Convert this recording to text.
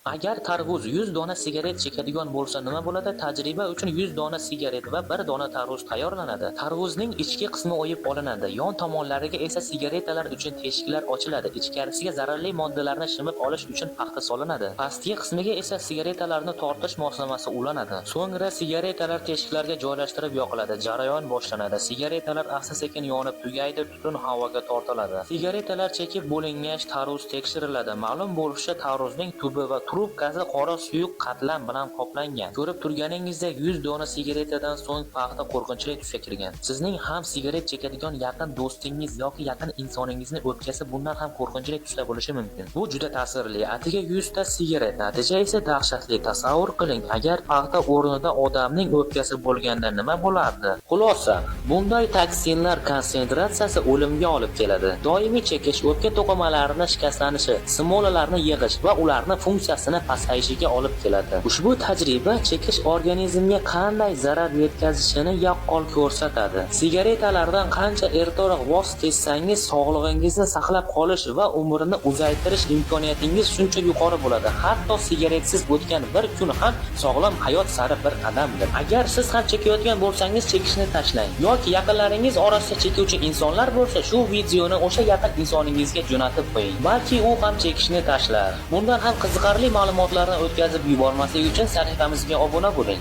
Agar tarvuz 100 dona sigaret chekadigan bo'lsa nima bo'ladi? Tajriba uchun 100 dona sigaret va 1 dona tarvuz tayyorlanadi. Tarvuzning ichki qismi o'yib olinadi, yon tomonlariga esa sigaretalar uchun teshiklar ochiladi. Ichkarisiga zararli moddalarni shimib olish uchun paxta solinadi. Pastki qismiga esa sigaretalarni tortish moslamasi ulanadi. So'ngra sigaretalar teshiklarga joylashtirib yoqiladi. Jarayon boshlanadi. Sigaretalar asta-sekin yonib tugaydi, tutun havoga tortiladi. Sigaretalar chekib bo'lingach, tarvuz tekshiriladi. Ma'lum bo'lishicha, tarvuzning tubi va trubkasi qora suyuq qatlam bilan qoplangan. Ko'rib turganingizdek 100 dona sigaretadan so'ng paxta qo'rqinchli tusga kirgan. Sizning ham sigaret chekadigan yaqin do'stingiz yoki yaqin insoningizni o'pkasi bundan ham qo'rqinchli tusda bo'lishi mumkin. Bu juda ta'sirli. Atiga 100 ta sigaret, natija esa dahshatli. Tasavvur qiling, agar paxta o'rnida odamning o'pkasi bo'lganda nima bo'lardi? Xulosa, bunday toksinlar konsentratsiyasi o'limga olib keladi. Doimiy chekish o'pka to'qimalarini shikastlanishi, smolalarni yig'ish va ularning funksiyasini pasayishiga olib keladi. Ushbu tajriba chekish organizmga qanday zarar yetkazishini yaqqol ko'rsatadi. Sigaretalardan qancha ertaroq voz kechsangiz, sog'lig'ingizni saqlab qolish va umrni uzaytirish imkoniyatingiz shuncha yuqori bo'ladi. Hatto sigaretsiz o'tgan bir kun ham sog'lom hayot sari bir qadamdir. Agar siz ham chekayotgan bo'lsangiz, chekishni tashlang. Yoki yaqinlaringiz orasida chekuvchi insonlar bo'lsa, shu videoni o'sha yaqin insoningizga jo'natib qo'ying. Balki u ham chekishni tashlar. Bundan ham qiziqarli ma'lumotlarni o'tkazib yubormaslik uchun sahifamizga obuna bo'ling.